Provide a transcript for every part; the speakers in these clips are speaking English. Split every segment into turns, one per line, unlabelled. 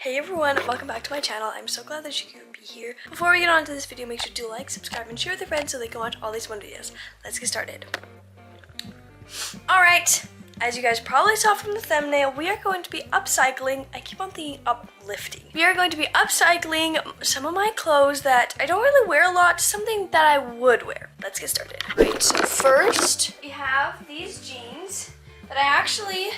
Hey everyone, welcome back to my channel. I'm so glad that you could be here. Before we get on to this video, make sure to like, subscribe, and share with your friends so they can watch all these fun videos. Let's get started. Alright, as you guys probably saw from the thumbnail, we are going to be upcycling. I keep on thinking uplifting. We are going to be upcycling some of my clothes that I don't really wear a lot, something that I would wear. Let's get started. Right, so first we have these jeans that I actually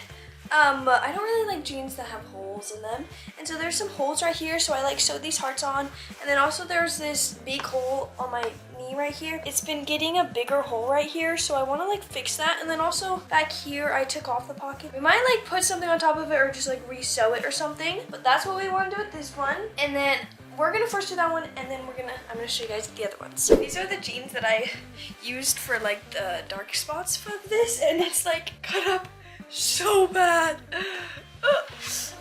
I don't really like jeans that have holes in them, and so there's some holes right here, so I like sewed these hearts on, and then also there's this big hole on my knee right here. It's been getting a bigger hole right here, so I want to like fix that. And then also back here I took off the pocket. We might like put something on top of it or just like re-sew it or something, but that's what we want to do with this one. And then we're gonna first do that one, and then I'm gonna show you guys the other ones. So these are the jeans that I used for like the dark spots for this, and it's like cut up so bad.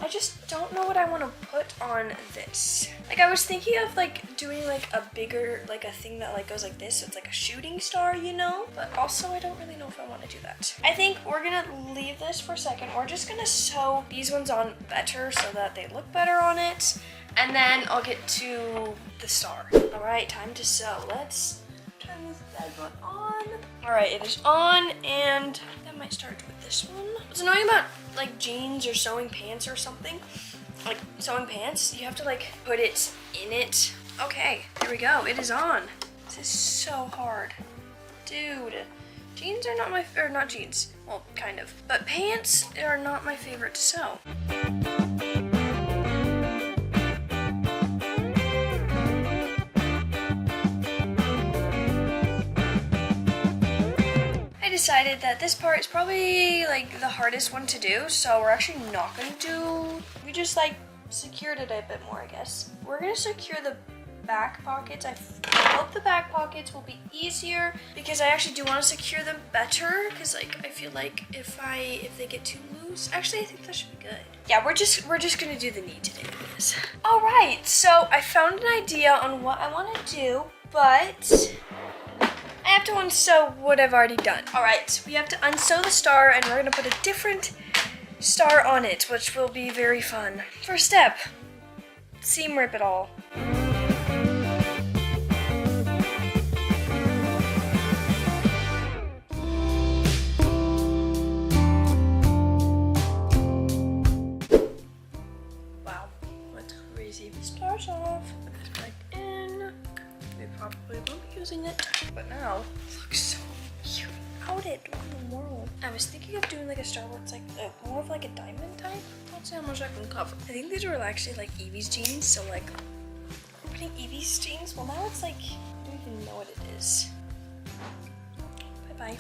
I just don't know what I want to put on this. Like I was thinking of like doing like a bigger, like a thing that like goes like this, so it's like a shooting star, you know? But also I don't really know if I want to do that. I think we're gonna leave this for a second. We're just gonna sew these ones on better so that they look better on it. And then I'll get to the star. All right, time to sew. Let's turn this bad one on. All right, it is on, and that might start with this one. What's annoying about like jeans or sewing pants or something, like sewing pants, you have to like put it in it. Okay, here we go. It is on. This is so hard, dude. Jeans are not my, or not jeans. Well, kind of, but pants are not my favorite to sew. Decided that this part is probably like the hardest one to do, so we're actually not going to do, we just like secured it a bit more, I guess. We're going to secure the back pockets. I hope the back pockets will be easier because I actually do want to secure them better, because like I feel like if they get too loose, actually I think that should be good. Yeah, we're just going to do the knee today, I guess. All right, so I found an idea on what I want to do, but I have to unsew what I've already done. All right, we have to unsew the star, and we're gonna put a different star on it, which will be very fun. First step, seam rip it all. Wow, that's crazy. Star's off, put this back in. We probably won't be using it, but now it looks so cute. How did it look in the world? I was thinking of doing like a star where it's like more of like a diamond type. Let's see how much I can cover. I think these were actually like Evie's jeans, so like opening Evie's jeans. Well, now it's like I don't even know what it is. Bye bye.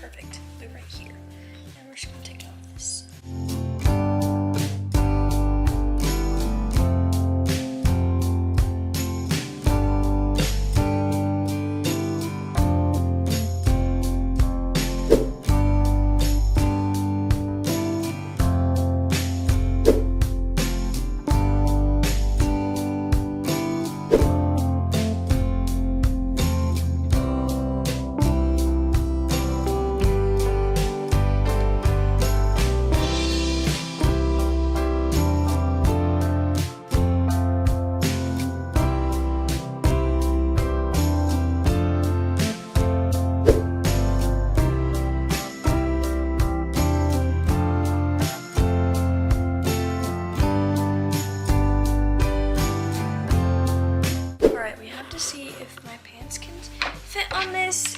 Perfect. We're right here, and we're just gonna take off this.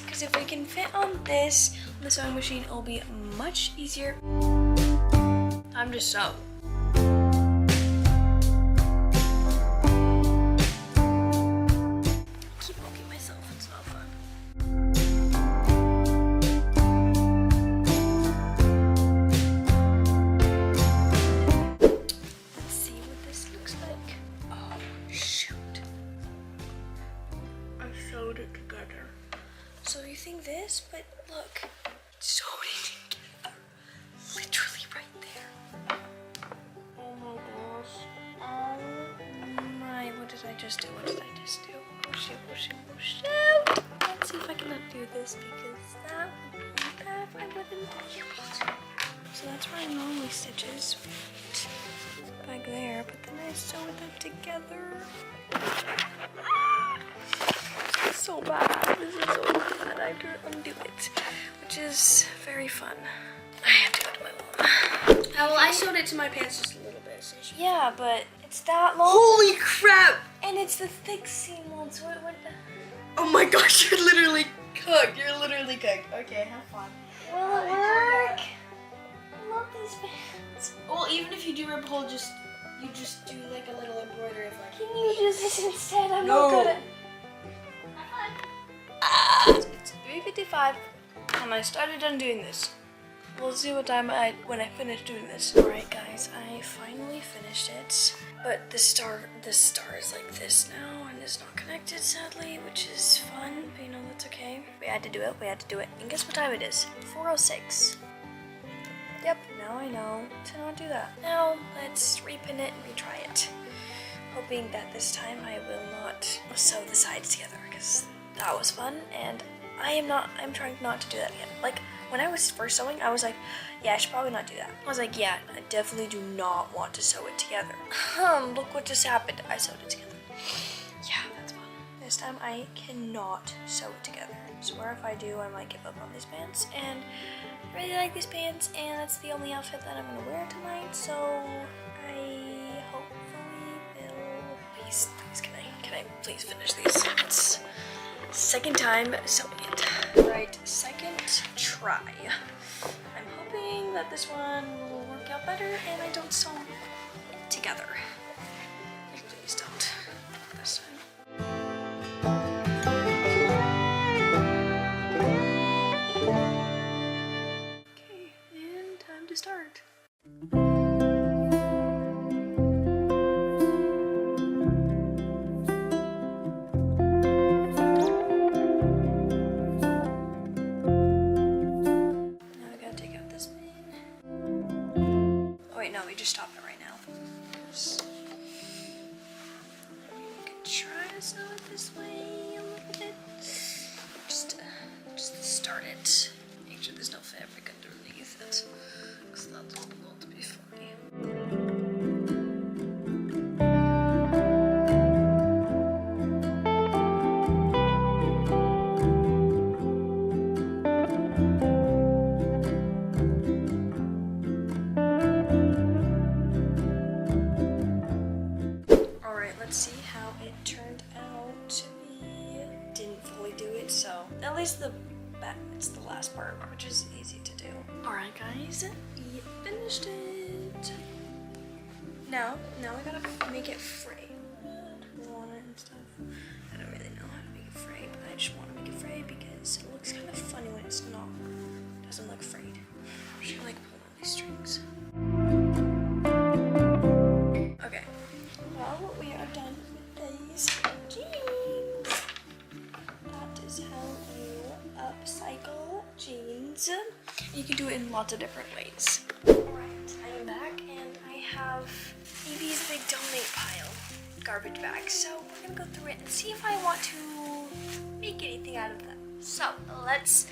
Because if we can fit on this on the sewing machine, it'll be much easier. Time to sew. Keep poking myself, it's not fun. Let's see what this looks like. Oh shoot. I sewed it together. So you think this, but look, so many together, literally right there. Oh my gosh. Oh my, what did I just do? What did I just do? Oh shoot, oh shoot, oh shoot. Let's see if I can undo this, because that would be bad. that's where I normally stitches. Back there, but then I sew them together. This is so bad. This is so bad. I have to undo it, which is very fun. I have to go to my mom.
Oh, well, I sewed it to my pants just a little bit. So
Yeah, but it's that long.
Holy crap!
And it's the thick seam one, so it would.
Oh my gosh, you're literally cooked. You're literally cooked. Okay, have fun.
Will it work? I love these pants.
Well, even if you do rip a hole, you just do like a little embroidery of like.
Can you do this instead? I'm
No.
not good at. It's 3:55, and I started undoing this. We'll see what time when I finish doing this. All right, guys, I finally finished it. But this star is like this now, and it's not connected, sadly, which is fun. But you know, that's okay. We had to do it. We had to do it. And guess what time it is? 4:06. Yep, now I know to not do that. Now, let's repin it and retry it. Hoping that this time I will not sew the sides together, because that was fun, and I'm trying not to do that again. Like, when I was first sewing, I was like, yeah, I should probably not do that. I was like, yeah, I definitely do not want to sew it together. Look what just happened. I sewed it together. Yeah, that's fun. This time I cannot sew it together. I swear if I do, I might give up on these pants, and I really like these pants, and that's the only outfit that I'm gonna wear tonight, so I hopefully will. Please, can I please finish these? It's second time sewing it. Right, second try. I'm hoping that this one will work out better and I don't sew it together. Please don't. This time. Okay, and time to start. No, we just stop it right now. We could try to sew it this way a little bit. Just start it. Make sure there's no fabric underneath it, because that's going to be funny. Let's see how it turned out. We didn't fully do it, so at least it's the last part, which is easy to do. Alright guys, we finished it. Now we gotta make it fray. Want it and stuff. I don't really know how to make it fray, but I just want to make it fray because it looks kind of funny when it's not. It doesn't look frayed. I should like pull all these strings. Okay. Well, we are done with these jeans. That is how you upcycle jeans. You can do it in lots of different ways. Alright, I am back and I have Evie's big donate pile garbage bags. So we're gonna go through it and see if I want to make anything out of them. So let's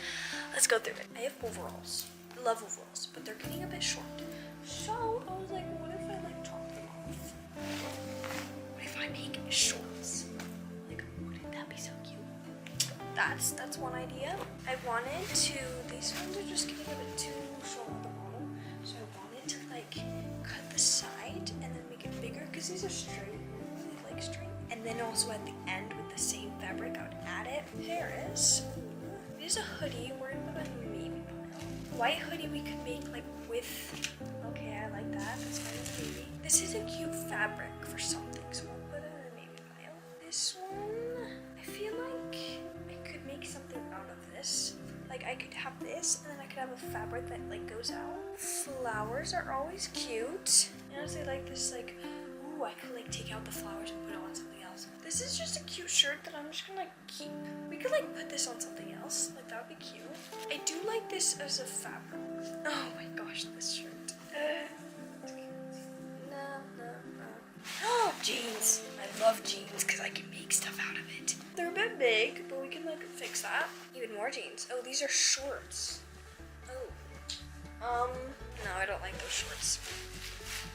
go through it. I have overalls. I love overalls, but they're getting a bit short. So I was like, what if I like chop them off? What if I make shorts? Like, wouldn't that be so cute? That's one idea. I wanted to, these ones are just getting a bit too short on the bottom. So I wanted to like cut the side and then make it bigger because these are straight, really like straight. And then also at the end with the same fabric, I would add it. Here is. There's a hoodie. We're gonna put it in the maybe pile. White hoodie we could make like with, okay, I like that. That's fine with maybe. This is a cute fabric for something, so we'll put it in the maybe pile. This one, I feel like I could make something out of this. Like I could have this, and then I could have a fabric that like goes out. Flowers are always cute. I honestly like this, like, ooh, I could like take out the flowers and put it on something else. This is just a cute shirt that I'm just gonna like keep. We could like put this on something else. Like that would be cute. I do like this as a fabric. Oh my gosh, this shirt. Oh, jeans. I love jeans because I can make stuff out of it. They're a bit big, but we can like fix that. Even more jeans. Oh, these are shorts. Oh, No, I don't like those shorts.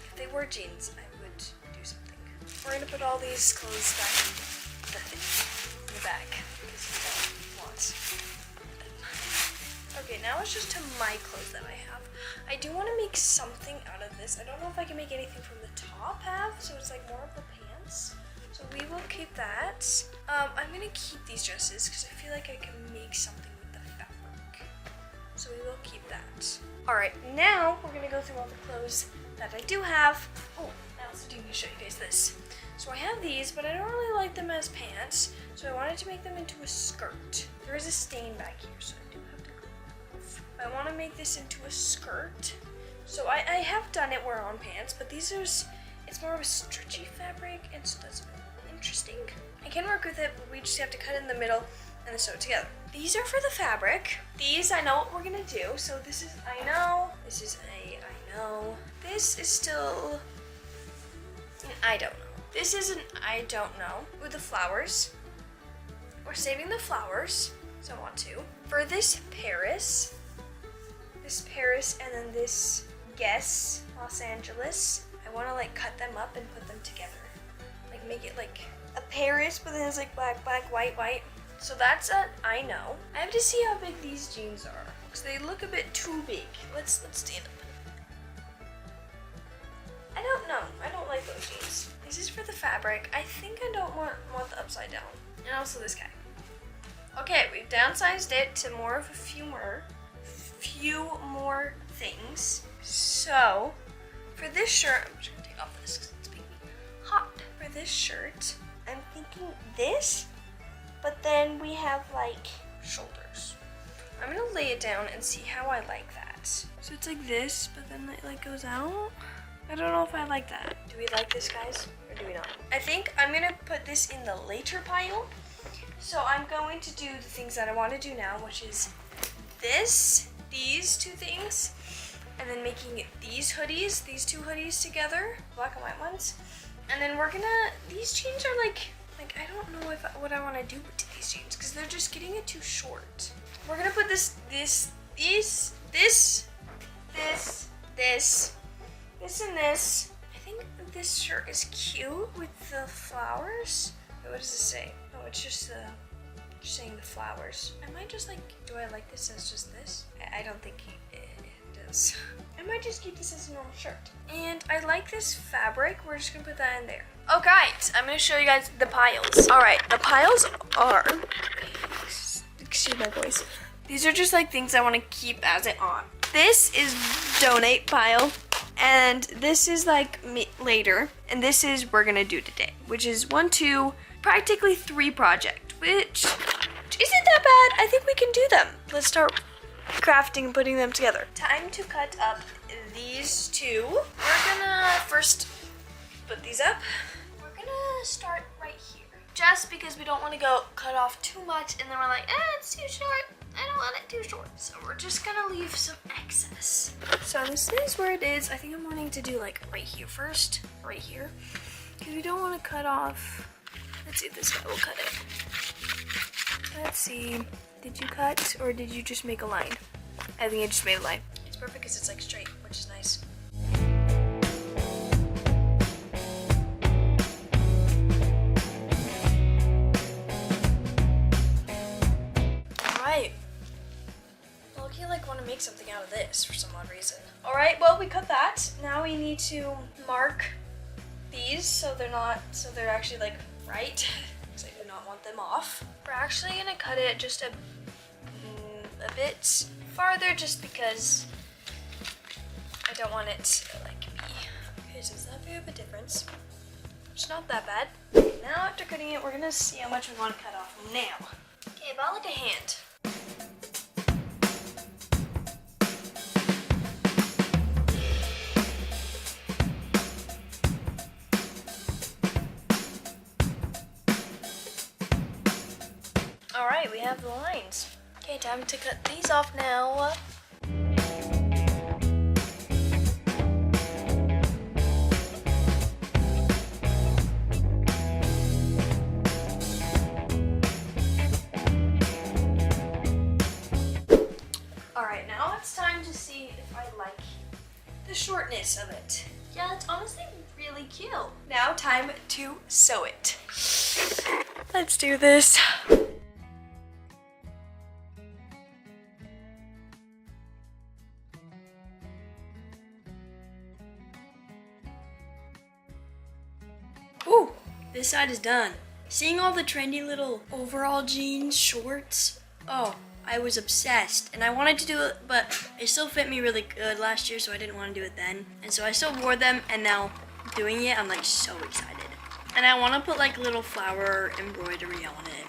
If they were jeans, I would do something. We're gonna put all these clothes back in the bag because you don't want them. Okay, now it's just to my clothes that I have. I do want to make something out of this. I don't know if I can make anything from the top half, so it's like more of the pants. So we will keep that. I'm gonna keep these dresses because I feel like I can make something with the fabric. So we will keep that. All right, now we're gonna go through all the clothes that I do have. Oh, I also do need to show you guys this. So I have these, but I don't really like them as pants. So I wanted to make them into a skirt. There is a stain back here, so I do have to go. I want to make this into a skirt. So I have done it where on pants, but these are, it's more of a stretchy fabric, and so that's interesting. I can work with it, but we just have to cut it in the middle and then sew it together. These are for the fabric. These, I know what we're gonna do. So this is I know. This is a I know. This is still an I don't know. This is an I don't know with the flowers. We're saving the flowers, so I want to. For this Paris, and then this Guess, Los Angeles, I want to like cut them up and put them together. Like make it like a Paris, but then it's like black, black, white, white. So that's a I know. I have to see how big these jeans are because they look a bit too big. Let's stand up. I don't know. I don't like those jeans. This is for the fabric. I think I don't want the upside down. And also this guy. Okay, we've downsized it to more of a few more things. So for this shirt, I'm just gonna take off this because it's making me hot. For this shirt, I'm thinking this, but then we have like shoulders. I'm gonna lay it down and see how I like that. So it's like this, but then it like goes out. I don't know if I like that. Do we like this, guys, or do we not? I think I'm gonna put this in the later pile. So I'm going to do the things that I want to do now, which is these two things, and then making these hoodies, these two hoodies together, black and white ones. And then we're gonna, these jeans are like I don't know what I want to do with these jeans because they're just getting it too short. We're gonna put this, and this. I think this shirt is cute with the flowers. Wait, what does it say? Oh, it's just saying the flowers. I might just like, do I like this as just this? I don't think it does. I might just keep this as a normal shirt. And I like this fabric. We're just gonna put that in there. Oh guys, I'm gonna show you guys the piles. All right, the piles are, excuse my voice. These are just like things I wanna keep as it on. This is donate pile. And this is like later. And this is we're gonna do today, which is 1, 2, practically 3 project, which isn't that bad. I think we can do them. Let's start crafting and putting them together. Time to cut up these two. We're gonna first put these up. We're gonna start right here. Just because we don't want to go cut off too much and then we're like, it's too short. I don't want it too short. So we're just gonna leave some excess. So this is where it is. I think I'm wanting to do like right here first. Right here. Because we don't want to cut off. Let's see if this guy will cut it. Let's see. Did you cut or did you just make a line? I think I just made a line. It's perfect because it's like straight, which is nice. Alright. Loki like want to make something out of this for some odd reason. Alright, well we cut that. Now we need to mark these so they're actually like right. Because I do not want them off. We're actually gonna cut it just a bit farther just because I don't want it to like be, okay, so it's not very of a difference. It's not that bad. Now after cutting it, we're gonna see how much we want to cut off now. Okay, about like a hand. Alright, we have the lines. Okay, time to cut these off now. Alright, now now it's time to see if I like the shortness of it. Yeah, it's honestly really cute. Now time to sew it. Let's do this. Ooh, this side is done. Seeing all the trendy little overall jeans, shorts, oh, I was obsessed. And I wanted to do it, but it still fit me really good last year, so I didn't want to do it then. And so I still wore them, and now doing it, I'm like so excited. And I want to put like little flower embroidery on it.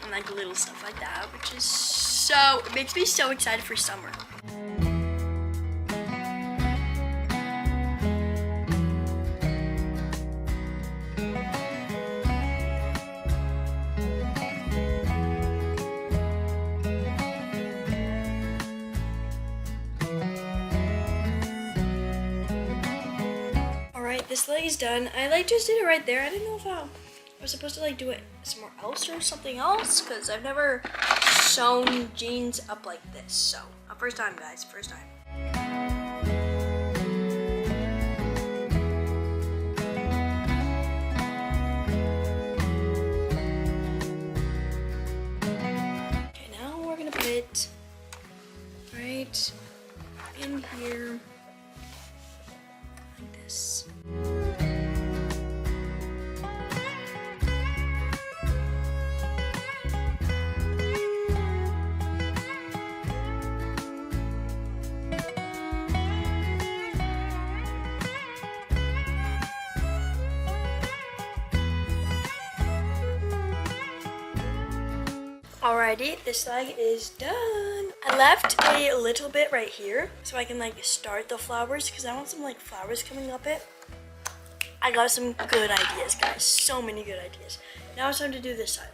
And like little stuff like that, which is so, it makes me so excited for summer. This leg is done. I like just did it right there. I didn't know if I was supposed to like do it somewhere else or something else because I've never sewn jeans up like this. So, first time guys, first time. Okay, now we're gonna put it right in here like this. Alrighty, this leg is done. I left a little bit right here so I can like start the flowers because I want some like flowers coming up it. I got some good ideas, guys. So many good ideas. Now it's time to do this side.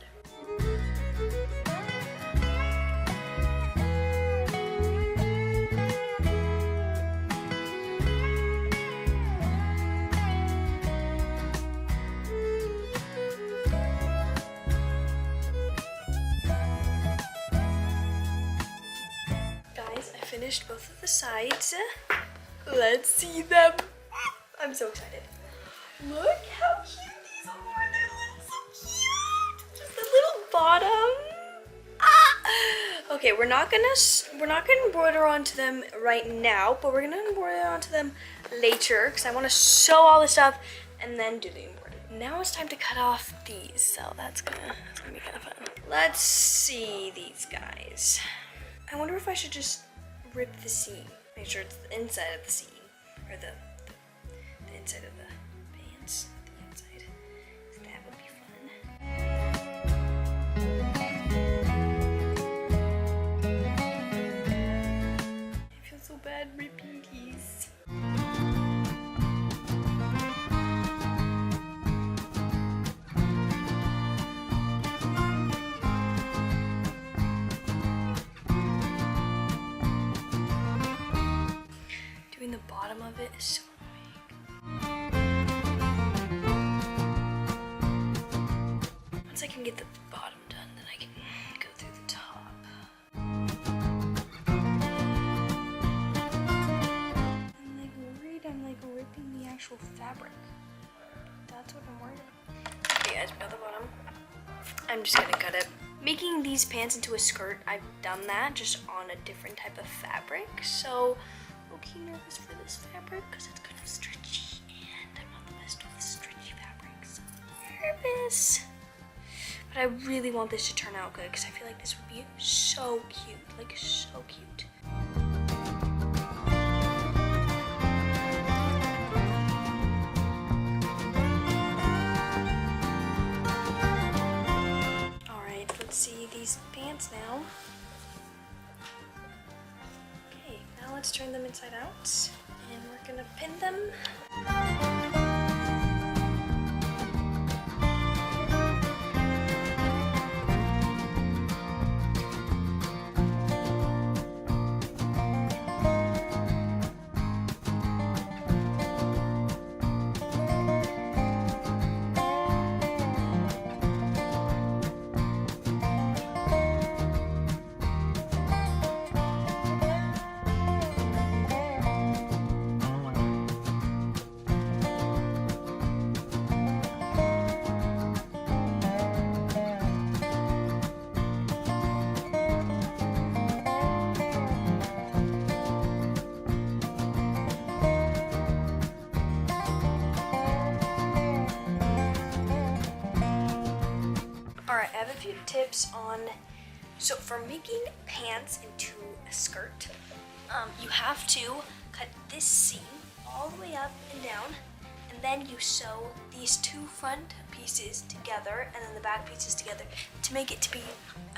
Finished both of the sides. Let's see them. I'm so excited. Look how cute these are. They look so cute. Just the little bottom. Ah! Okay, we're not gonna embroider onto them right now, but we're gonna embroider onto them later because I want to sew all this up and then do the embroidery. Now it's time to cut off these, so that's gonna be kind of fun. Let's see these guys. I wonder if I should just rip the seam. Make sure it's the inside of the seam, or the inside of the pants, the inside. So that would be fun. I feel so bad ripping these. Doing the bottom of it is so annoying. Once I can get the bottom done, then I can go through the top. I'm like worried I'm like ripping the actual fabric. That's what I'm worried about. Okay guys, we got the bottom. I'm just gonna cut it. Making these pants into a skirt, I've done that just on a different type of fabric. So okay, nervous for this fabric because it's kind of stretchy and I'm not the best with stretchy fabrics. Nervous. But I really want this to turn out good because I feel like this would be so cute, like so cute. Alright, let's see these pants now. Now let's turn them inside out, and we're gonna pin them. few tips on, so for making pants into a skirt, you have to cut this seam all the way up and down, and then you sew these two front pieces together and then the back pieces together to make it to be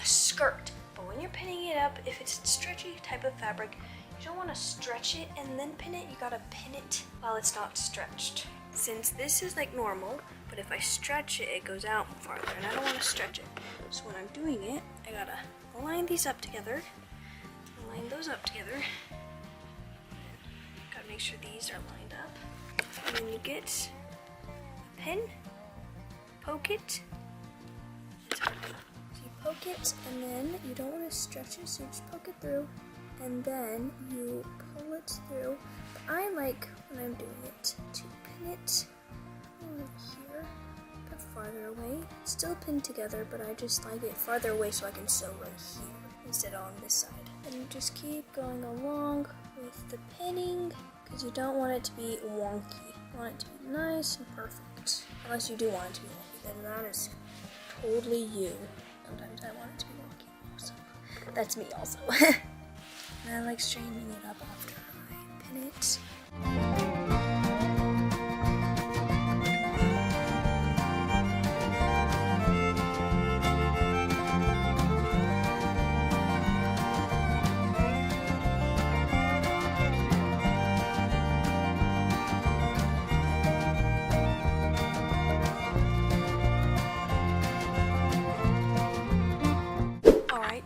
a skirt. But when you're pinning it up, if it's a stretchy type of fabric, you don't want to stretch it and then pin it. You gotta pin it while it's not stretched. Since this is like normal, but if I stretch it, it goes out farther, and I don't want to stretch it. So when I'm doing it, I gotta line these up together, line those up together. Gotta make sure these are lined up. And then you get a pin, poke it. So you poke it, and then you don't want to stretch it, so you just poke it through, and then you pull it through. But I like, when I'm doing it, to pin it over here, a bit farther away. Still pinned together, but I just like it farther away so I can sew right here instead of on this side. And you just keep going along with the pinning, because you don't want it to be wonky. You want it to be nice and perfect. Unless you do want it to be wonky, then that is totally you. Sometimes I want it to be wonky also. That's me also. And I like straightening it up after I pin it.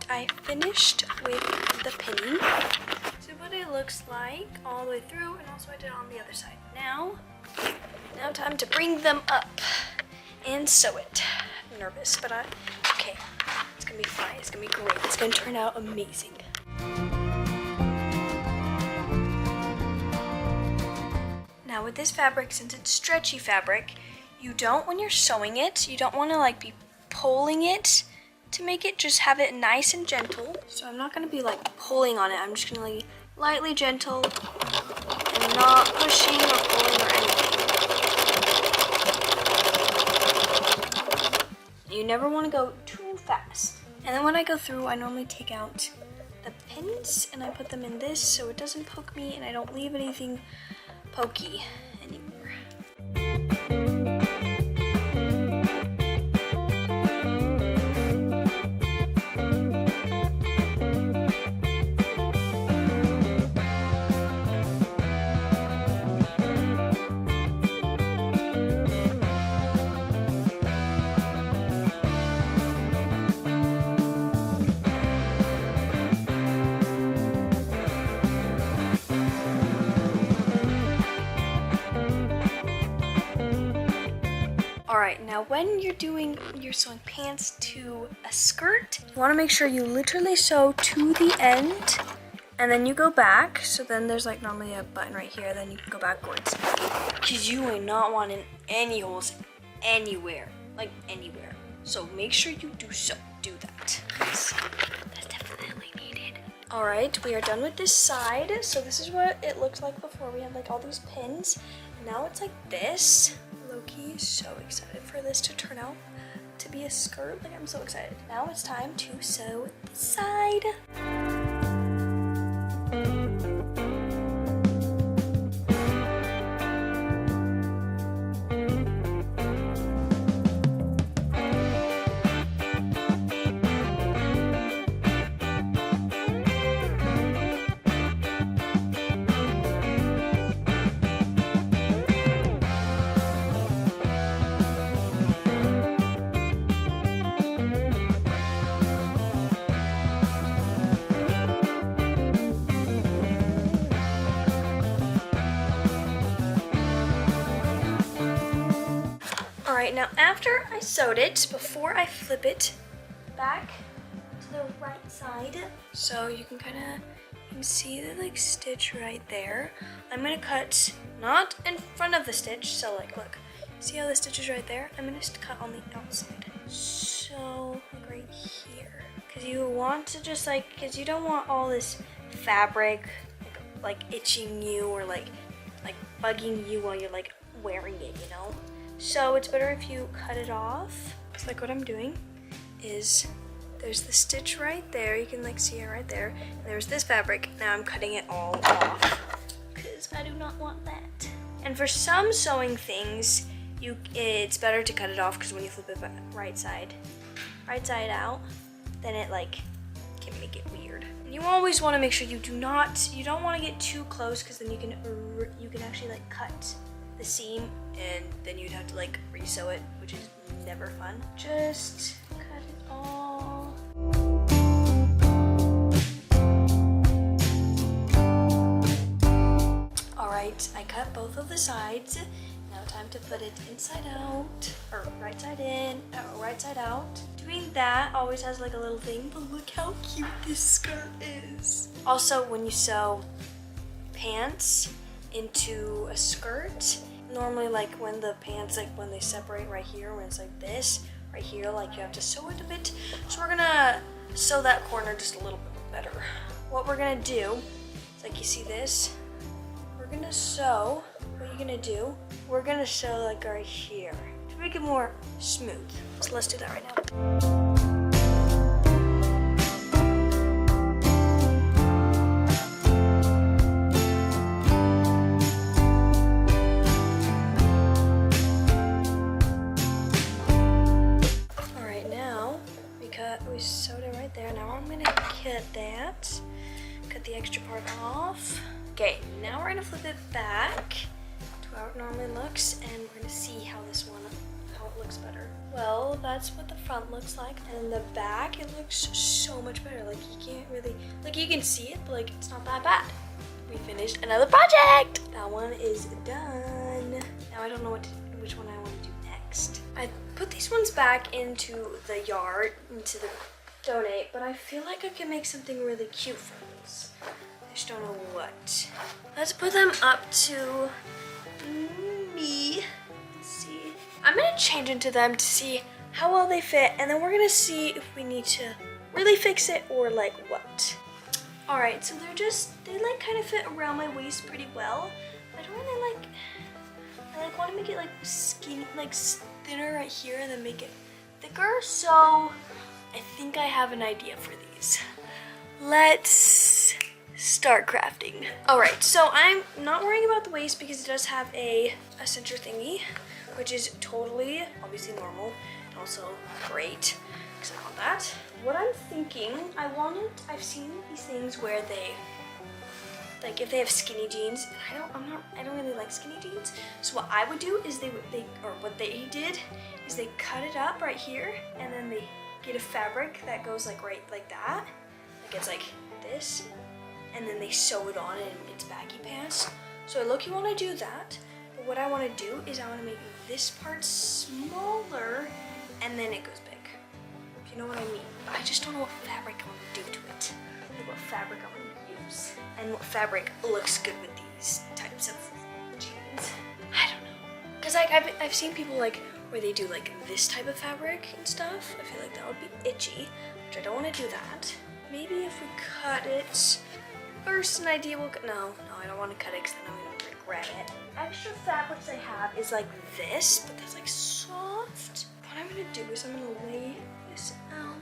I finished with the pinning. So what it looks like all the way through, and also I did it on the other side. Now time to bring them up and sew it. I'm nervous, but okay. It's gonna be fine. It's gonna be great. It's gonna turn out amazing. Now with this fabric, since it's stretchy fabric, you don't, when you're sewing it, you don't want to like be pulling it to make it, just have it nice and gentle. So I'm not going to be like pulling on it. I'm just going to be lightly gentle and not pushing or pulling or anything. You never want to go too fast. And then when I go through, I normally take out the pins and I put them in this so it doesn't poke me and I don't leave anything pokey anymore. Alright, now when you're sewing pants to a skirt, you want to make sure you literally sew to the end and then you go back. So then there's like normally a button right here, then you can go backwards. Because you are not wanting any holes anywhere, like anywhere. So make sure you do that. That's definitely needed. Alright, we are done with this side. So this is what it looked like before. We had like all these pins. Now it's like this. Loki is so excited for this to turn out to be a skirt. Like, I'm so excited. Now it's time to sew this side. Alright, now after I sewed it, before I flip it back to the right side, so you can see the like stitch right there. I'm gonna cut not in front of the stitch, so like look, see how the stitch is right there? I'm gonna just cut on the outside. So like right here. Cause you want to just like, cause you don't want all this fabric like itching you or like bugging you while you're like wearing it, you know? So it's better if you cut it off, just like what I'm doing. is there's the stitch right there. You can like see it right there. And there's this fabric. Now I'm cutting it all off because I do not want that. And for some sewing things, it's better to cut it off because when you flip it right side out, then it like can make it weird. And you always want to make sure you don't want to get too close because then you can actually like cut the seam and then you'd have to like re-sew it, which is never fun. Just cut it all. All right, I cut both of the sides. Now time to put it inside out, or right side in, or right side out. Doing that always has like a little thing, but look how cute this skirt is. Also, when you sew pants into a skirt, normally like when the pants, like when they separate right here, when it's like this, right here, like you have to sew it a bit. So we're gonna sew that corner just a little bit better. What we're gonna do is like you see this, we're gonna sew, what you're gonna do, we're gonna sew like right here to make it more smooth. So let's do that right now. We sewed it right there. Now I'm gonna cut the extra part off. Okay, now we're gonna flip it back to how it normally looks, and we're gonna see how it looks better. Well, that's what the front looks like, and the back, it looks so much better. Like you can't really, like you can see it, but like it's not that bad. We finished another project. That one is done. Now I don't know which one I want to do next. I put these ones back into the yard, into the donate, but I feel like I can make something really cute from these. I just don't know what. Let's put them up to me. Let's see. I'm gonna change into them to see how well they fit, and then we're gonna see if we need to really fix it or like what. All right, so they like kind of fit around my waist pretty well. I don't really like, I want to make it like skinny, like thinner right here and then make it thicker. So I think I have an idea for these. Let's start crafting. All right, so I'm not worrying about the waist because it does have a center thingy, which is totally, obviously normal, and also great, because I want that. What I'm thinking, I've seen these things where they, like if they have skinny jeans, and I don't really like skinny jeans. So what I would do is what they did is they cut it up right here, and then they get a fabric that goes like right like that. Like it's like this, and then they sew it on and it's baggy pants. So look, you want to do that, but what I want to do is I want to make this part smaller, and then it goes big. If you know what I mean. I just don't know what fabric I want to do to it. Like what fabric I want to use. And what fabric looks good with these types of jeans. I don't know. Because like I've seen people like where they do like this type of fabric and stuff. I feel like that would be itchy, which I don't want to do that. Maybe if we cut it, first an idea will, no, I don't want to cut it because then I'm going to regret it. Extra fabrics I have is like this, but that's like soft. What I'm going to do is I'm going to lay this out.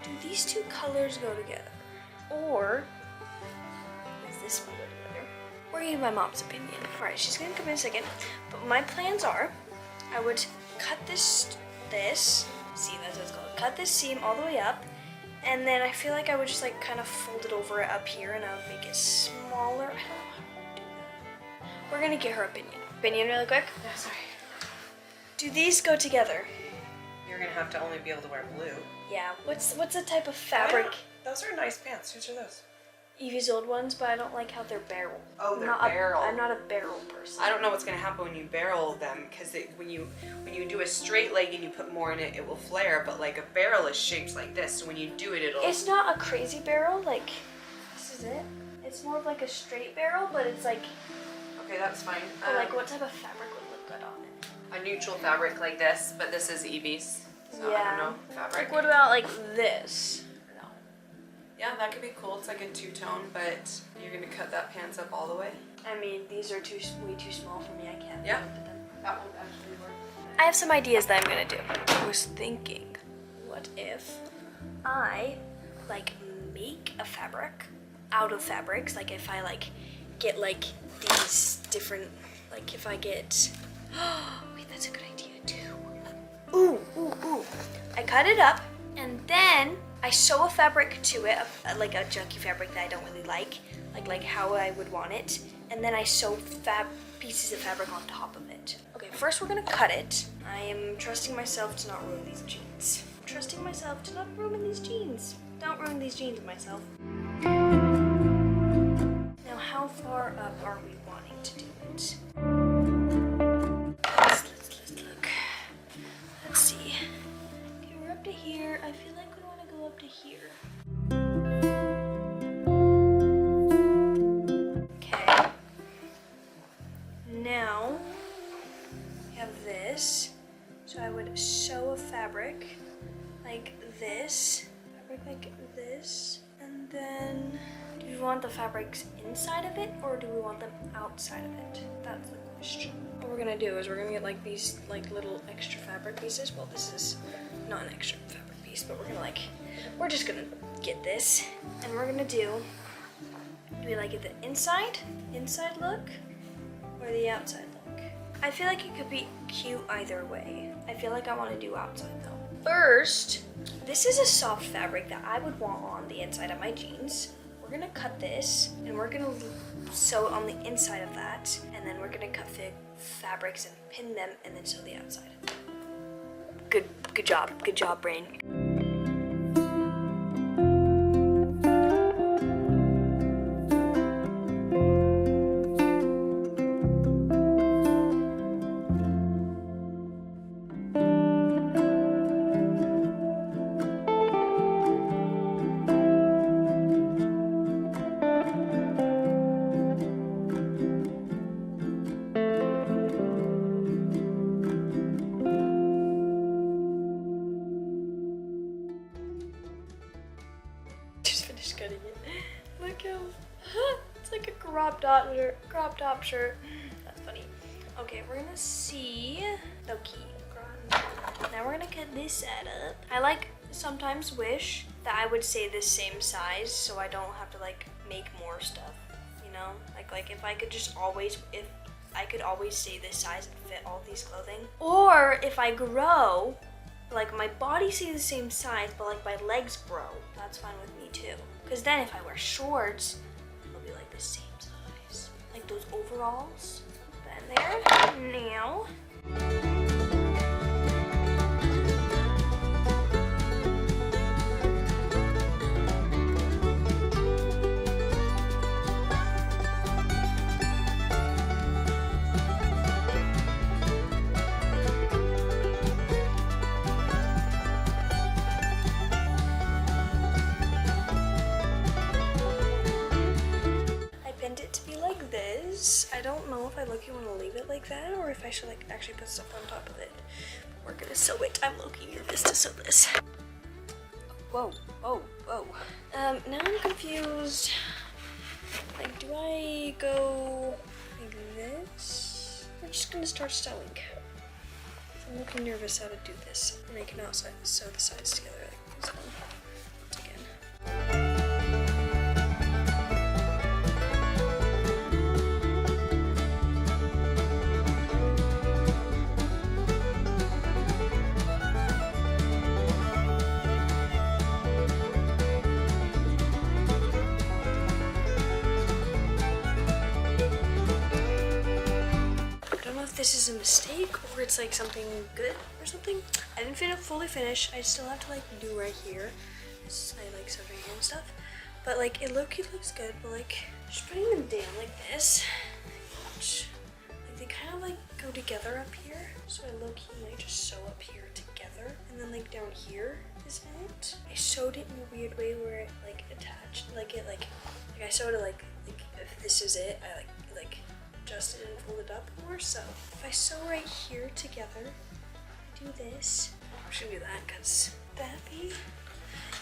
Do these two colors go together? Or does this one go together? We're getting my mom's opinion. All right, she's gonna come in a second. But my plans are, I would cut this, see that's what it's called, cut this seam all the way up, and then I feel like I would just like kind of fold it over up here and I would make it smaller. I don't know how to do that. We're gonna get her opinion. Opinion really quick?
Yeah, sorry.
Do these go together?
You're gonna have to only be able to wear blue.
Yeah, what's the type of fabric?
Those are nice pants. Whose are those?
Evie's old ones, but I don't like how they're barrel.
Oh, they're barrel.
I'm not a barrel person.
I don't know what's gonna happen when you barrel them, because when you do a straight leg and you put more in it, it will flare. But like a barrel is shaped like this, so when you do it, it'll.
It's not a crazy barrel. Like this is it. It's more of like a straight barrel, but it's like.
Okay, that's fine.
But like, what type of fabric would look good on it?
A neutral fabric like this, but this is Evie's. So
yeah.
I don't know fabric.
Like, what about like this? No.
Yeah, that could be cool. It's like a two-tone, but you're gonna cut that pants up all the way.
I mean, these are way too small for me. I can't.
Yeah.
Put them.
That won't actually work.
I have some ideas that I'm gonna do. I was thinking, what if I like make a fabric out of fabrics? Like if I like get like these different, like if I get, wait, that's a good idea too. Ooh. I cut it up and then I sew a fabric to it, like a junky fabric that I don't really like how I would want it. And then I sew pieces of fabric on top of it. Okay, first we're gonna cut it. I am trusting myself to not ruin these jeans. Trusting myself to not ruin these jeans. Don't ruin these jeans myself. Now, how far up are we wanting to do it? Let's look. Let's see. Okay, we're up to here. I feel like we want to go up to here. Okay. Now, we have this. So I would sew a fabric like this. Like this, and then do we want the fabrics inside of it or do we want them outside of it? That's the question. What we're gonna do is we're gonna get like these like little extra fabric pieces. Well, this is not an extra fabric piece, but we're just gonna get this and we're gonna do we like it the inside look or the outside look? I feel like it could be cute either way. I feel like I want to do outside though. First, this is a soft fabric that I would want on the inside of my jeans. We're gonna cut this and we're gonna sew it on the inside of that, and then we're gonna cut fabrics and pin them and then sew the outside. Good job, brain. Cutting it. Look how it's like a crop top shirt. That's funny. Okay, we're gonna see. Okay, now we're gonna cut this side up. I sometimes wish that I would stay the same size so I don't have to like make more stuff. You know, like if I could always stay this size and fit all these clothing, or if I grow. Like my body stays the same size, but like my legs grow. That's fine with me too. Because then if I wear shorts, it'll be like the same size. Like those overalls. Then there. Now. I don't know if I low-key want to leave it like that or if I should like actually put stuff on top of it. We're gonna sew it. I'm low-key nervous to sew this. Whoa. Now I'm confused. Like, do I go like this? We're just gonna start sewing. I'm looking nervous how to do this, and I cannot sew the sides together like this one. Once again. This is a mistake or it's like something good or something. I didn't fully finish. I still have to like do right here. I like sewed right here and stuff. But like it low-key looks good, but like just putting them down like this. Like they kind of like go together up here. So I low-key might just sew up here together. And then like down here is it. I sewed it in a weird way where it like attached, like I sewed it like if this is it, I like adjust it and fold it up more. So if I sew right here together, do this. I'm just gonna do that because that be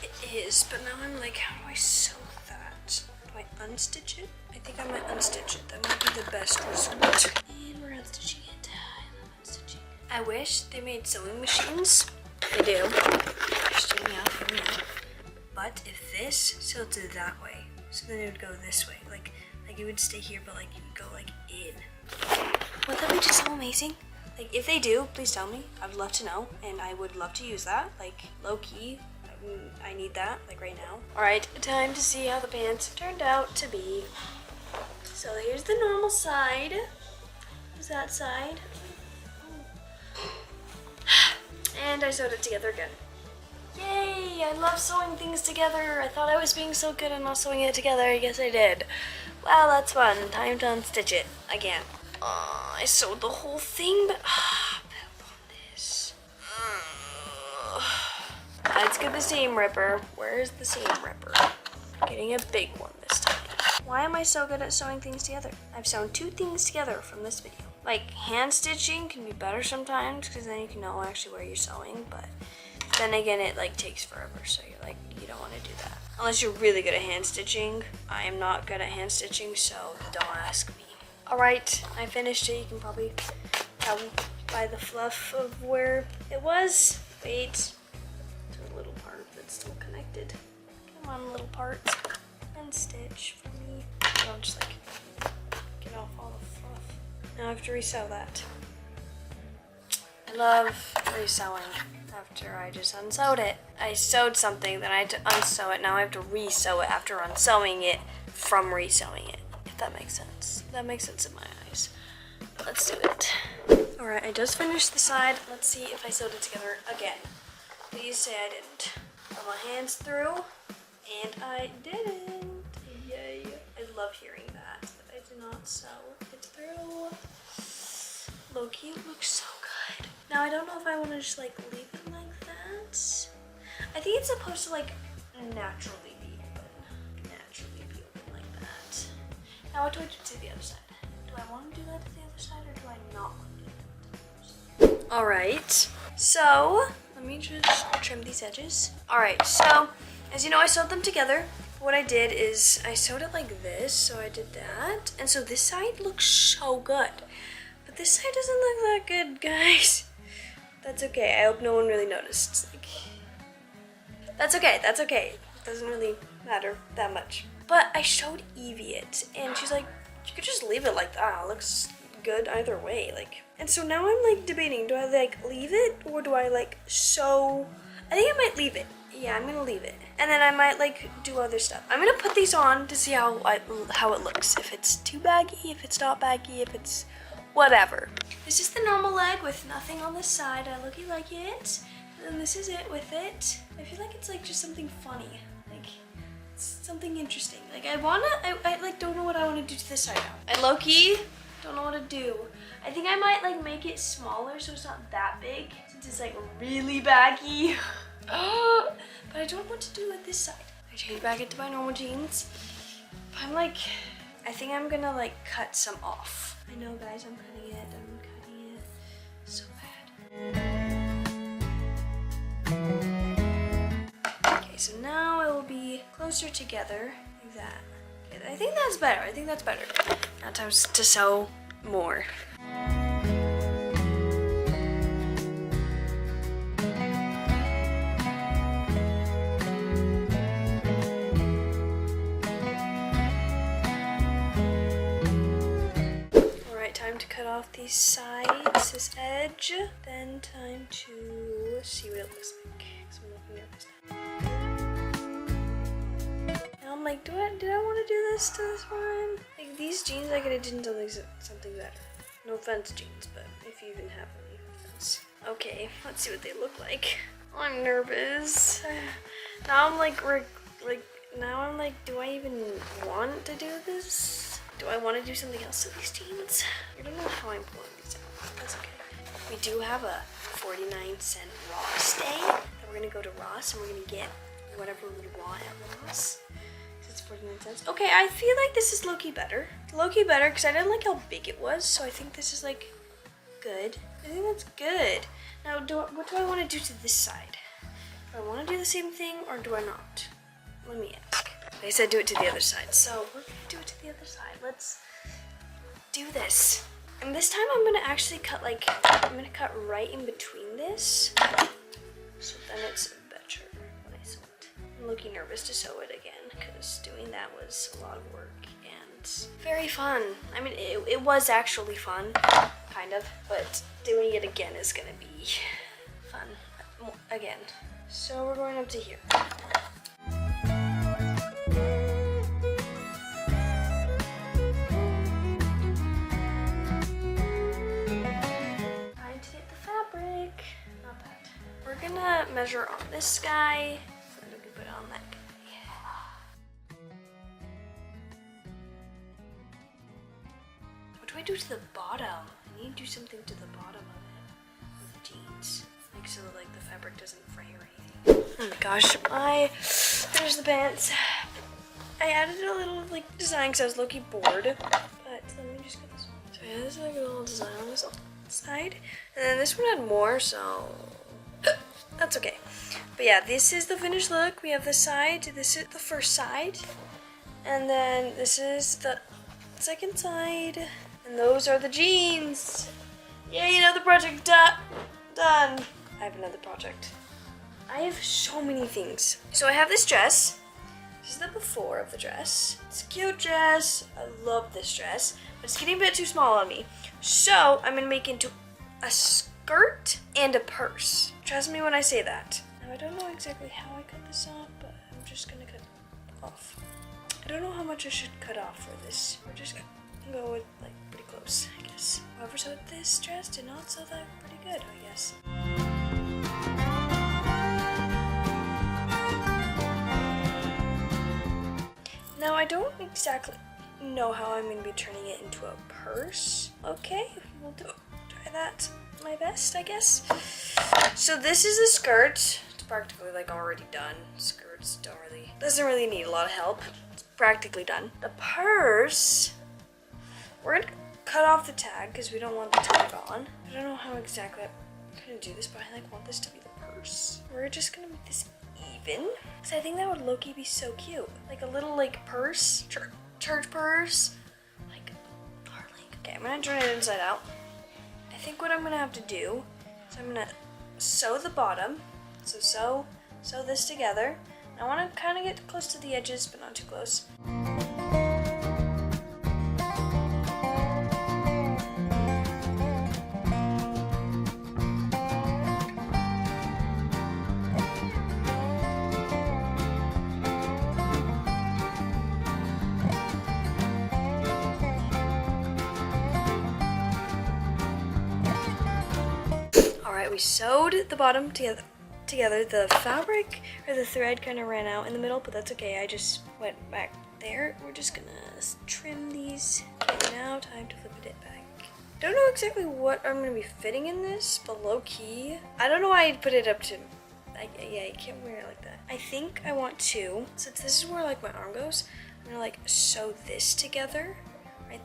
it is. But now I'm like, how do I sew that? Do I unstitch it? I think I might unstitch it. That might be the best result. And we're unstitching it. I love unstitching. I wish they made sewing machines. They do. question, yeah, for me. But if this tilted that way, so then it would go this way, like it would stay here, but like you would go like in. Would that be just so amazing? Like if they do, please tell me. I would love to know, and I would love to use that. Like low key, I need that like right now. All right, time to see how the pants turned out to be. So here's the normal side. Is that side? And I sewed it together again. Yay! I love sewing things together. I thought I was being so good at not sewing it together. I guess I did. Wow, that's fun. Time to unstitch it again. I sewed the whole thing, but poop on this. Let's get the seam ripper. Where's the seam ripper? Getting a big one this time. Why am I so good at sewing things together? I've sewn 2 things together from this video. Like hand stitching can be better sometimes because then you can know actually where you're sewing, but then again it like takes forever, so you're like, you don't want to do that. Unless you're really good at hand stitching. I am not good at hand stitching, so don't ask me. Alright, I finished it. You can probably tell by the fluff of where it was. Wait, there's a little part that's still connected. Come on, little parts. And stitch for me. I'll just like get off all the fluff. Now I have to resew that. I love resewing after I just unsewed it. I sewed something, then I had to unsew it. Now I have to resew it after unsewing it from resewing it. If that makes sense. That makes sense in my eyes. Let's do it. Alright, I just finished the side. Let's see if I sewed it together again. Please say I didn't. Put my hands through, and I didn't. Yay. I love hearing that I did not sew it through. Low-key, it looks so good. Now I don't know if I want to just like leave it like that. I think it's supposed to like naturally be open. Naturally be open like that. Now what do I do to the other side? Do I want to do that to the other side or do I not want to do that to the other side? Alright, so let me just trim these edges. Alright, so as you know I sewed them together. What I did is I sewed it like this, so I did that. And so this side looks so good. But this side doesn't look that good, guys. That's okay. I hope no one really noticed. It's like, that's okay. That's okay. It doesn't really matter that much. But I showed Evie it, and she's like, you could just leave it like that. It looks good either way. Like, and so now I'm like debating, do I like leave it or do I like sew? I think I might leave it. Yeah, I'm gonna leave it. And then I might like do other stuff. I'm gonna put these on to see how it looks. If it's too baggy, if it's not baggy, if it's whatever. This is the normal leg with nothing on this side. I look like it. And then this is it with it. I feel like it's like just something funny. Like it's something interesting. Like I like don't know what I want to do to this side now. I low-key don't know what to do. I think I might like make it smaller so it's not that big. Since it's like really baggy. But I don't know what to do with this side. I change back into my normal jeans. But I'm like, I think I'm gonna like cut some off. I know guys, I'm cutting it so bad. Okay, so now it will be closer together like that. Okay, I think that's better. Now time to sew more. Time to cut off these sides, this edge. Then time to see what it looks like. So I'm looking at this now. I'm like, did I want to do this to this one? Like these jeans, I could have done something better. No offense, jeans, but if you even have any offense. Okay, let's see what they look like. I'm nervous. Now I'm like, do I even want to do this? Do I want to do something else to these jeans? I don't know how I'm pulling these out. That's okay. We do have a 49-cent Ross day. That we're going to go to Ross and we're going to get whatever we want at Ross. It's 49 cents. Okay, I feel like this is low-key better. Low-key better because I didn't like how big it was. So I think this is like good. I think that's good. Now, what do I want to do to this side? Do I want to do the same thing or do I not? Let me ask. They said do it to the other side, so we're gonna do it to the other side. Let's do this. And this time I'm gonna actually cut right in between this, so then it's better. I'm looking nervous to sew it again because doing that was a lot of work and very fun. I mean, it was actually fun, kind of, but doing it again is gonna be fun again. So we're going up to here. We're gonna measure on this guy, and we can put it on that guy. What do I do to the bottom? I need to do something to the bottom of the jeans. Like so like the fabric doesn't fray or anything. Oh my gosh, I finished the pants. I added a little like design because I was low-key bored. But let me just get this one. So yeah, this is like a little design on this side. And then this one had more, so that's okay. But yeah, this is the finished look. We have the side. This is the first side. And then this is the second side. And those are the jeans. Yay, another project done. I have another project. I have so many things. So I have this dress. This is the before of the dress. It's a cute dress. I love this dress. But it's getting a bit too small on me. So I'm going to make it into a skirt and a purse. Trust me when I say that. Now I don't know exactly how I cut this off, but I'm just gonna cut it off. I don't know how much I should cut off for this. We're just gonna go with like pretty close, I guess. Whoever sewed this dress did not sew that pretty good, I guess. Now I don't exactly know how I'm gonna be turning it into a purse. Okay, we'll try that. My best, I guess. So this is a skirt. It's practically like already done. Skirts doesn't really need a lot of help. It's practically done. The purse, we're gonna cut off the tag because we don't want the tag on. I don't know how exactly I'm gonna do this, but I like want this to be the purse. We're just gonna make this even because I think that would low-key be so cute. Like a little like purse, church purse. Like, darling. Okay, I'm gonna turn it inside out. I think what I'm gonna have to do is I'm gonna sew the bottom. So sew this together. I want to kind of get close to the edges, but not too close. We sewed the bottom together. The fabric or the thread kind of ran out in the middle, but that's okay. I just went back there. We're just gonna trim these. Okay, now time to flip it back. Don't know exactly what I'm gonna be fitting in this, but low key. I don't know why I put it up to. Yeah, you can't wear it like that. I think I want to, since this is where like my arm goes, I'm gonna like sew this together right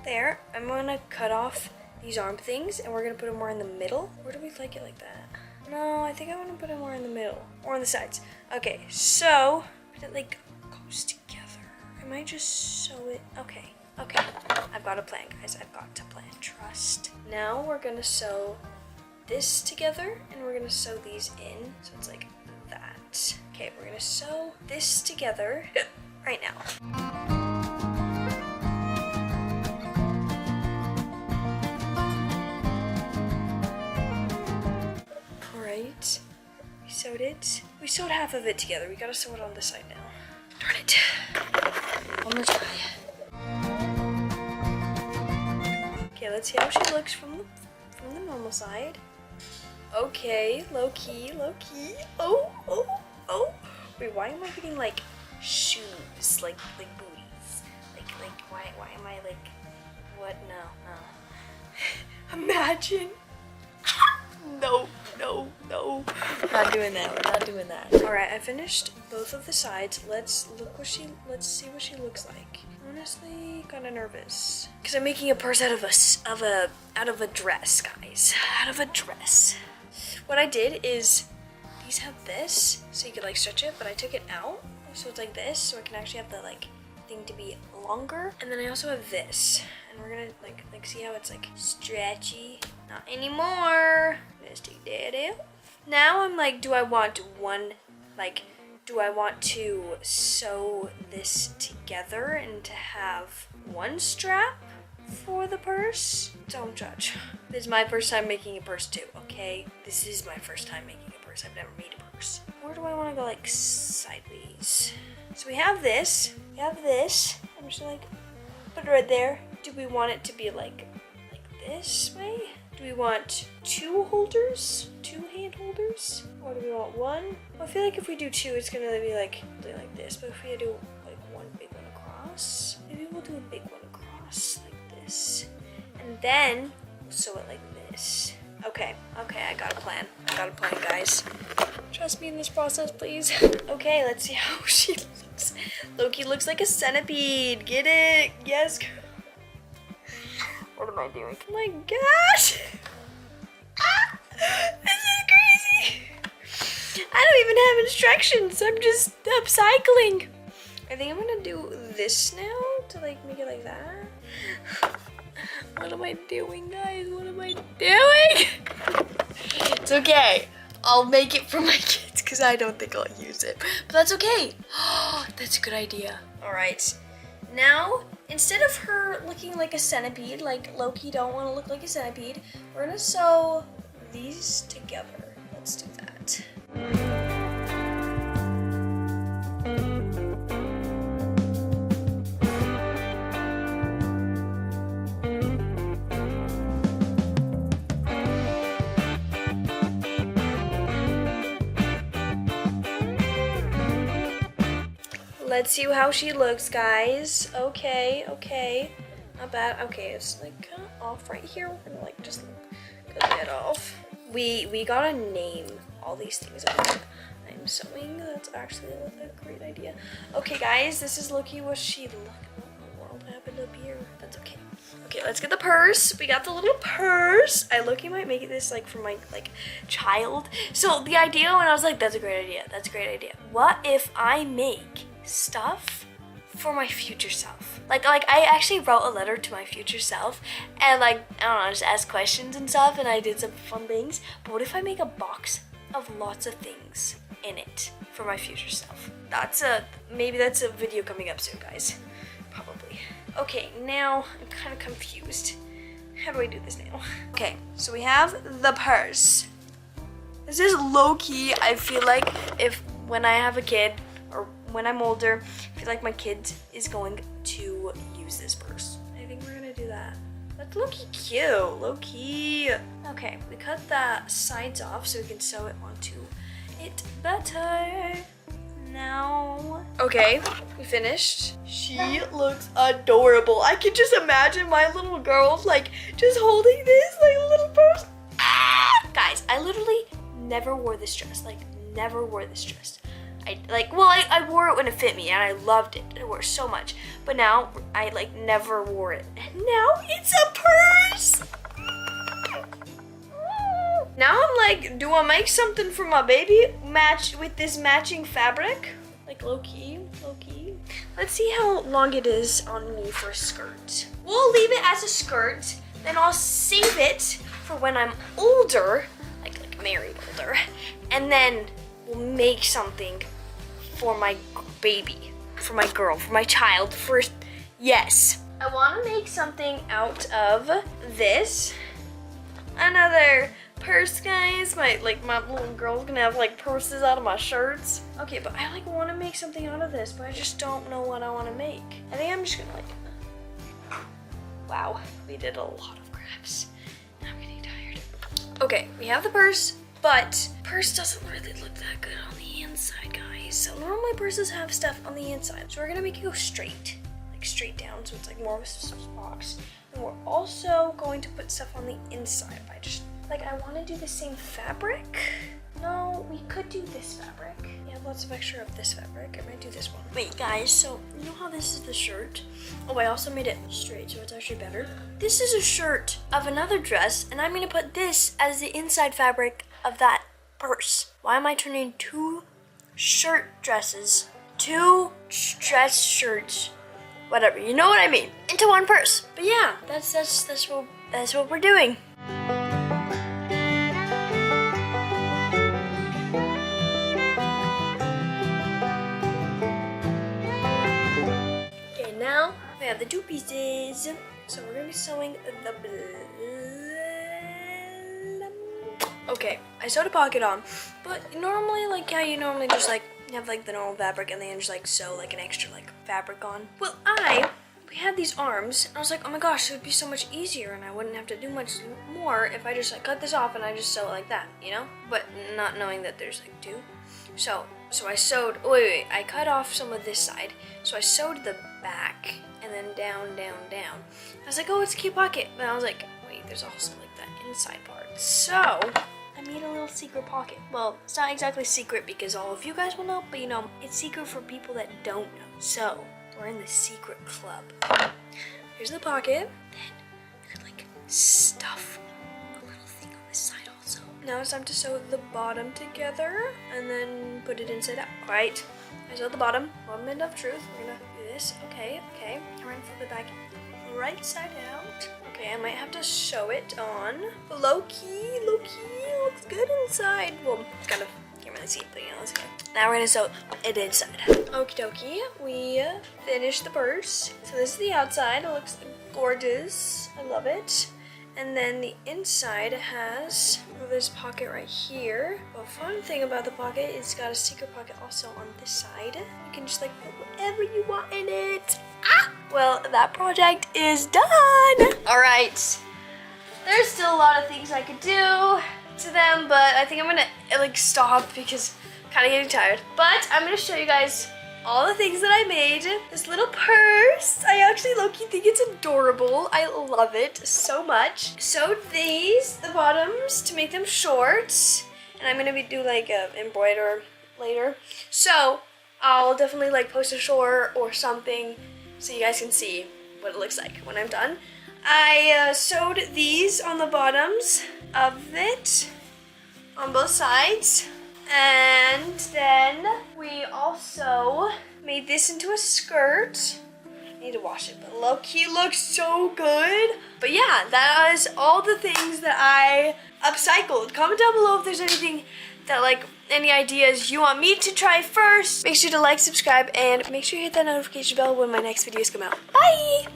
there. I'm gonna cut off these arm things and we're gonna put them more in the middle. Where do we like it like that? No, I think I want to put it more in the middle or on the sides. Okay, so it like goes together. I might just sew it. Okay, I've got a plan, guys. I've got to plan. Trust. Now we're gonna sew this together and we're gonna sew these in so it's like that. Okay, we're gonna sew this together right now. We sewed it. We sewed half of it together. We gotta sew it on this side now. Darn it. One more try. Okay, let's see how she looks from the normal side. Okay, low key. Oh. Wait, why am I getting like shoes, like booties? Like why am I like what? No. Imagine. No. Not doing that. We're not doing that. All right, I finished both of the sides. Let's see what she looks like. Honestly, kind of nervous because I'm making a purse out of a dress, guys. Out of a dress. What I did is these have this, so you could like stretch it, but I took it out, so it's like this, so I can actually have the like thing to be longer. And then I also have this, and we're gonna like see how it's like stretchy. Not anymore. Let's take that out. Now I'm like, do I want one like Do I want to sew this together and to have one strap for the purse? Don't judge. This is my first time making a purse too, okay? This is my first time making a purse. I've never made a purse. Where do I want to go, like, sideways? So we have this. We have this. I'm just gonna, like, put it right there. Do we want it to be like this way? Do we want two holders? Two hand holders? Or do we want one? Well, I feel like if we do two, it's gonna be like something like this. But if we do like one big one across, maybe we'll do a big one across like this. And then we'll sew it like this. Okay, I got a plan. Guys. Trust me in this process, please. Okay, let's see how she looks. Loki looks like a centipede. Get it? Yes. What am I doing? Oh my gosh! This is crazy! I don't even have instructions. I'm just upcycling. I think I'm gonna do this now to like make it like that. What am I doing, guys? What am I doing? It's okay. I'll make it for my kids because I don't think I'll use it. But that's okay. That's a good idea. All right. Now, instead of her looking like a centipede, like Loki don't want to look like a centipede, we're gonna sew these together. Let's do that. Let's see how she looks, guys. Okay. Not bad. Okay, it's like kind of off right here. We're gonna like just cut that off. We gotta name all these things. I'm sewing. That's actually a great idea. Okay, guys, this is Loki. What she look? What in the world happened up here? That's okay. Okay, let's get the purse. We got the little purse. I Loki might make this like for my like child. So the idea when I was like, that's a great idea. That's a great idea. What if I make stuff for my future self? Like I actually wrote a letter to my future self and like, I don't know, just asked questions and stuff and I did some fun things. But what if I make a box of lots of things in it for my future self? Maybe that's a video coming up soon, guys. Probably. Okay, now I'm kind of confused. How do I do this now? Okay, so we have the purse. This is low-key. I feel like when I have a kid or when I'm older, I feel like my kid is going to use this purse. I think we're gonna do that. That's low-key cute, low-key. Okay, we cut the sides off so we can sew it onto it better. Now, okay, we finished. She looks adorable. I can just imagine my little girl like just holding this like little purse. Ah! Guys, I literally never wore this dress. Like, never wore this dress. I wore it when it fit me and I loved it. I wore it so much. But now I like never wore it. And now it's a purse. Now I'm like, do I make something for my baby match with this matching fabric? Like low-key. Let's see how long it is on me for a skirt. We'll leave it as a skirt, then I'll save it for when I'm older, like married older, and then we'll make something for my baby, for my girl, for my child first. Yes. I want to make something out of this. Another purse, guys. My little girl's gonna have like purses out of my shirts. Okay, but I like want to make something out of this, but I just don't know what I want to make. I think I'm just gonna like, wow, we did a lot of crafts. I'm getting tired. Okay, we have the purse, but purse doesn't really look that good on the inside, guys. So normally purses have stuff on the inside, so we're gonna make it go straight, like straight down, so it's like more of a box. And we're also going to put stuff on the inside. I want to do the same fabric. No, we could do this fabric. We have lots of extra of this fabric. I might do this one. Wait, guys, so you know how this is the shirt? Oh, I also made it straight, so it's actually better. This is a shirt of another dress, and I'm gonna put this as the inside fabric of that purse. Why am I turning two dress shirts, whatever, you know what I mean, into one purse? But yeah, that's what we're doing. have the 2 pieces. So we're gonna be sewing the okay, I sewed a pocket on, but normally, like how you normally just like have like the normal fabric and then just like sew like an extra like fabric on. Well, we had these arms and I was like, oh my gosh, it would be so much easier and I wouldn't have to do much more if I just like cut this off and I just sew it like that, you know? But not knowing that there's like 2. So I sewed, wait, I cut off some of this side. So I sewed the back and then down, down, down. I was like, oh, it's a cute pocket. But I was like, wait, there's also like that inside part. So I made a little secret pocket. Well, it's not exactly secret because all of you guys will know, but you know, it's secret for people that don't know. So we're in the secret club. Here's the pocket. Then you could like stuff a little thing on this side also. Now it's time to sew the bottom together and then put it inside out. All right, I sewed the bottom end of truth. We're gonna do this. Okay. I'm gonna flip it back right side out. Okay, I might have to sew it on. Low key, looks good inside. Well, it's kind of, can't really see it, but you know, it's okay. Now we're gonna sew it inside. Okie dokie, we finished the purse. So this is the outside, it looks gorgeous. I love it. And then the inside has this pocket right here. Well, fun thing about the pocket is it's got a secret pocket also on this side. You can just like put whatever you want in it. Well, that project is done. All right, there's still a lot of things I could do to them, but I think I'm gonna like stop because I'm kind of getting tired. But I'm gonna show you guys all the things that I made. This little purse, I actually low-key think it's adorable. I love it so much. Sewed these, the bottoms, to make them short. And I'm gonna do like a embroider later. So I'll definitely like post a short or something so you guys can see what it looks like when I'm done. I sewed these on the bottoms of it on both sides. And then we also made this into a skirt. I need to wash it, but low-key looks so good. But yeah, that is all the things that I upcycled. Comment down below if there's anything that like, any ideas you want me to try first. Make sure to like, subscribe, and make sure you hit that notification bell when my next videos come out. Bye!